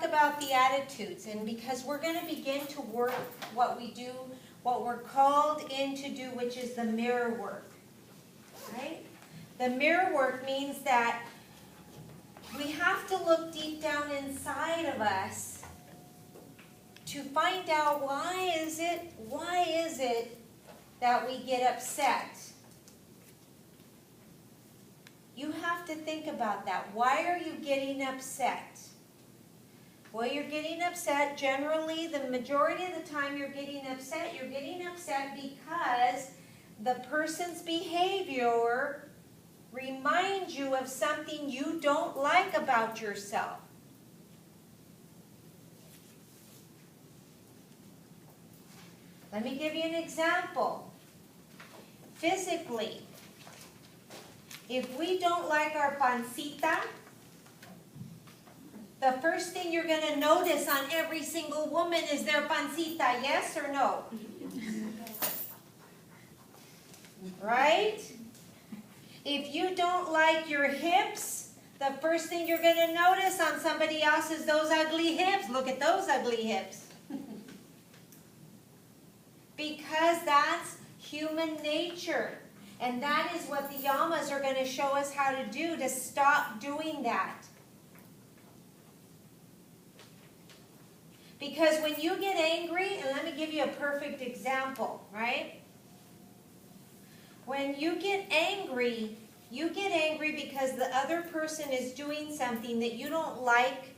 talk about the attitudes, and because we're going to begin to work what we do, what we're called in to do, which is the mirror work. Right? The mirror work means that we have to look deep down inside of us to find out why is it that we get upset. You have to think about that. Why are you getting upset? Well, you're getting upset generally, the majority of the time you're getting upset because the person's behavior reminds you of something you don't like about yourself. Let me give you an example. Physically, if we don't like our pancita, the first thing you're going to notice on every single woman is their pancita, yes or no? Right? If you don't like your hips, the first thing you're going to notice on somebody else is those ugly hips. Look at those ugly hips. Because that's human nature. And that is what the yamas are going to show us how to do, to stop doing that. Because when you get angry, and let me give you a perfect example, right? When you get angry because the other person is doing something that you don't like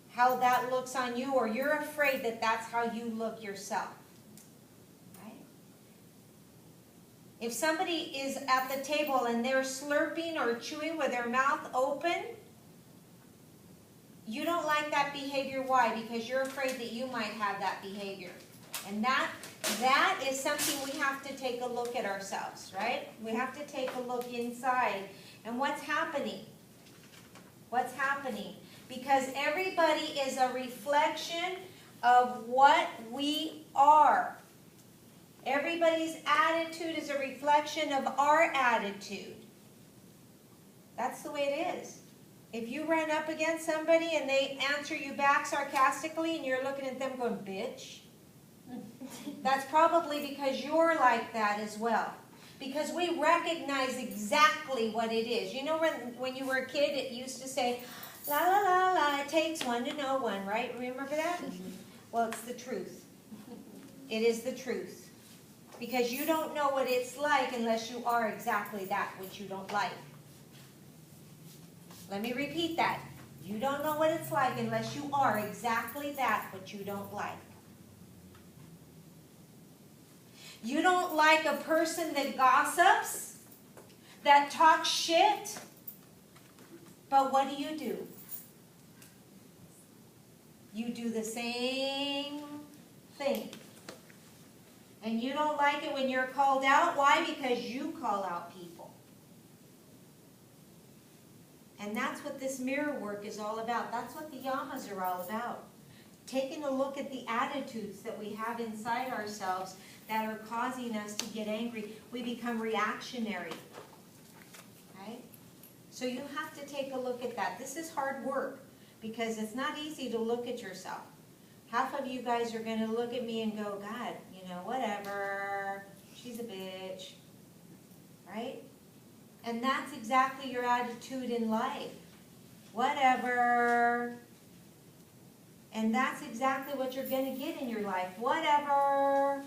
how that looks on you, or you're afraid that that's how you look yourself. Right? If somebody is at the table and they're slurping or chewing with their mouth open, you don't like that behavior. Why? Because you're afraid that you might have that behavior. And that is something we have to take a look at ourselves, right? We have to take a look inside. And what's happening? What's happening? Because everybody is a reflection of what we are. Everybody's attitude is a reflection of our attitude. That's the way it is. If you run up against somebody and they answer you back sarcastically and you're looking at them going, bitch, that's probably because you're like that as well. Because we recognize exactly what it is. You know, when you were a kid, it used to say, la la la la, it takes one to know one, right? Remember that? Well, it's the truth. It is the truth. Because you don't know what it's like unless you are exactly that which you don't like. Let me repeat that. You don't know what it's like unless you are exactly that which you don't like. You don't like a person that gossips, that talks shit, but what do? You do the same thing. And you don't like it when you're called out. Why? Because you call out people. And that's what this mirror work is all about. That's what the yamas are all about. Taking a look at the attitudes that we have inside ourselves that are causing us to get angry. We become reactionary. Right? So you have to take a look at that. This is hard work because it's not easy to look at yourself. Half of you guys are going to look at me and go, God, you know, whatever. She's a bitch. Right? And that's exactly your attitude in life. Whatever. And that's exactly what you're going to get in your life. Whatever.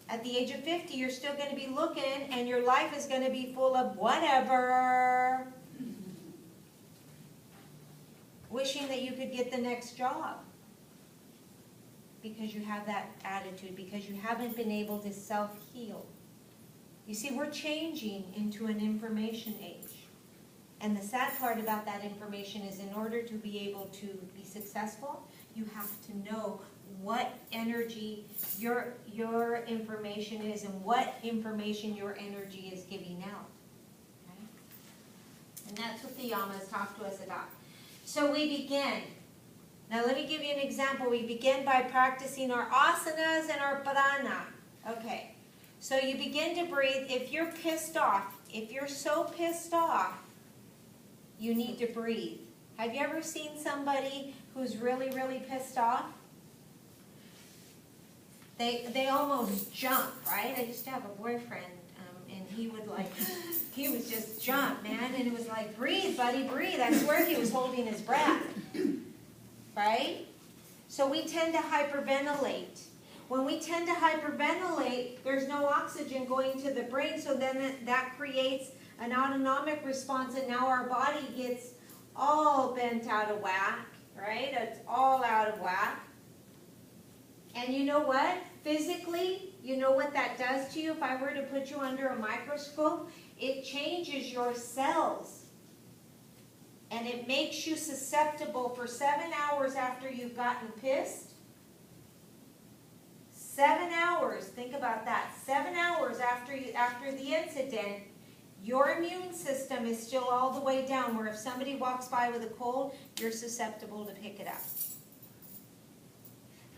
At the age of 50, you're still going to be looking, and your life is going to be full of whatever. Wishing that you could get the next job. Because you have that attitude. Because you haven't been able to self-heal. You see, we're changing into an information age. And the sad part about that information is in order to be able to be successful, you have to know what energy your information is and what information your energy is giving out. Okay? And that's what the yamas talk to us about. So we begin. Now let me give you an example. We begin by practicing our asanas and our prana. Okay. So you begin to breathe. If you're pissed off, if you're so pissed off, you need to breathe. Have you ever seen somebody who's really, really pissed off? They almost jump, right? I used to have a boyfriend, and he would he would just jump, man, and it was like, breathe, buddy, breathe. I swear he was holding his breath, right? So we tend to hyperventilate. When we tend to hyperventilate, there's no oxygen going to the brain, so then that creates an autonomic response, and now our body gets all bent out of whack, right? It's all out of whack. And you know what? Physically, you know what that does to you? If I were to put you under a microscope, it changes your cells. And it makes you susceptible for 7 hours after you've gotten pissed. 7 hours, think about that. 7 hours after the incident, your immune system is still all the way down, where if somebody walks by with a cold, you're susceptible to pick it up.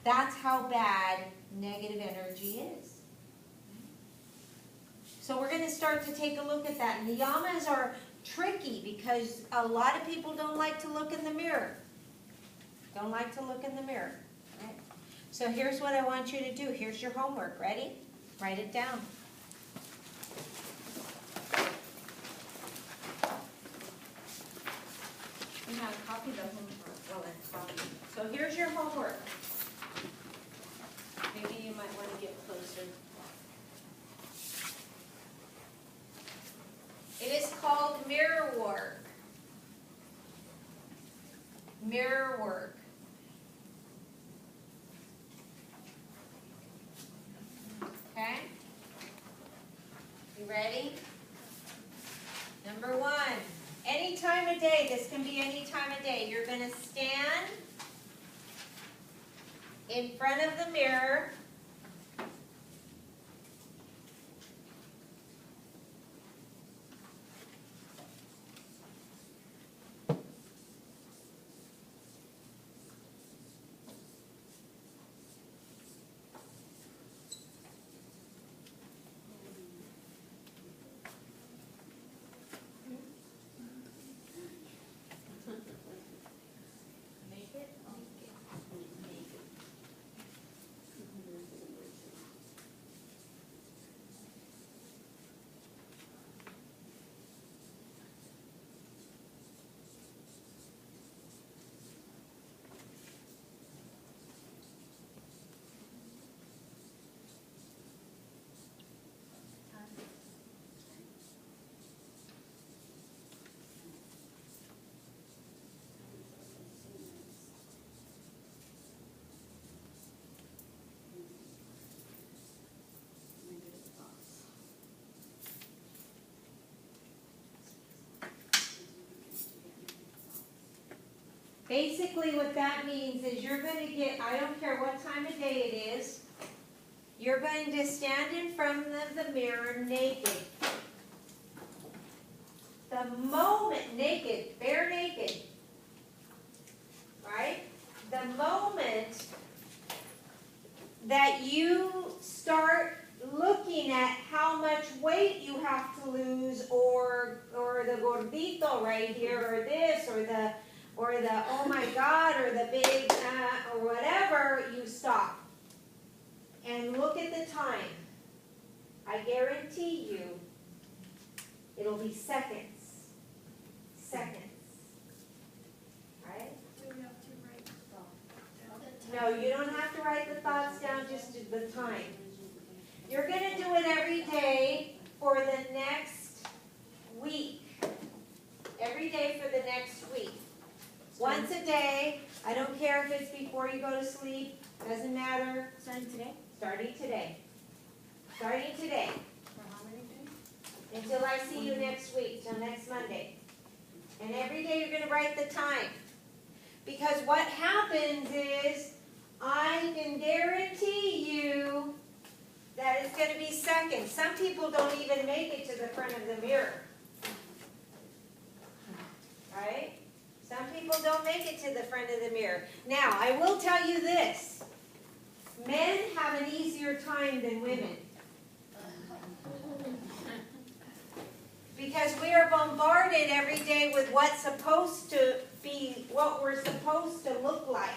That's how bad negative energy is. So we're going to start to take a look at that. And niyamas are tricky because a lot of people don't like to look in the mirror. Don't like to look in the mirror. Right? So here's what I want you to do. Here's your homework. Ready? Write it down. You have a copy of the homework. Well, that's copy. So here's your homework. Maybe you might want to get closer. It is called mirror work. Mirror work. Okay? You ready? Number 1. Any time of day, this can be any time of day, you're going to stand in front of the mirror. Basically what that means is you're going to get, I don't care what time of day it is, you're going to stand in front of the mirror naked. The moment, naked, bare naked, right? The moment that you start looking at how much weight you have to lose, or the gordito right here, or this, or the oh my God, or the big or whatever, you stop and look at the time. I guarantee you it'll be seconds. Seconds. Right? Do we have to write the thought? No, you don't have to write the thoughts down, just the time. You're going to do it every day for the next week. Every day for the next week. Once a day. I don't care if it's before you go to sleep. Doesn't matter. Starting today? Starting today. Starting today. For how many days? Until I see you next week, till next Monday. And every day you're going to write the time. Because what happens is, I can guarantee you that it's going to be seconds. Some people don't even make it to the front of the mirror. Right? Some people don't make it to the front of the mirror. Now, I will tell you this. Men have an easier time than women. Because we are bombarded every day with what's supposed to be what we're supposed to look like.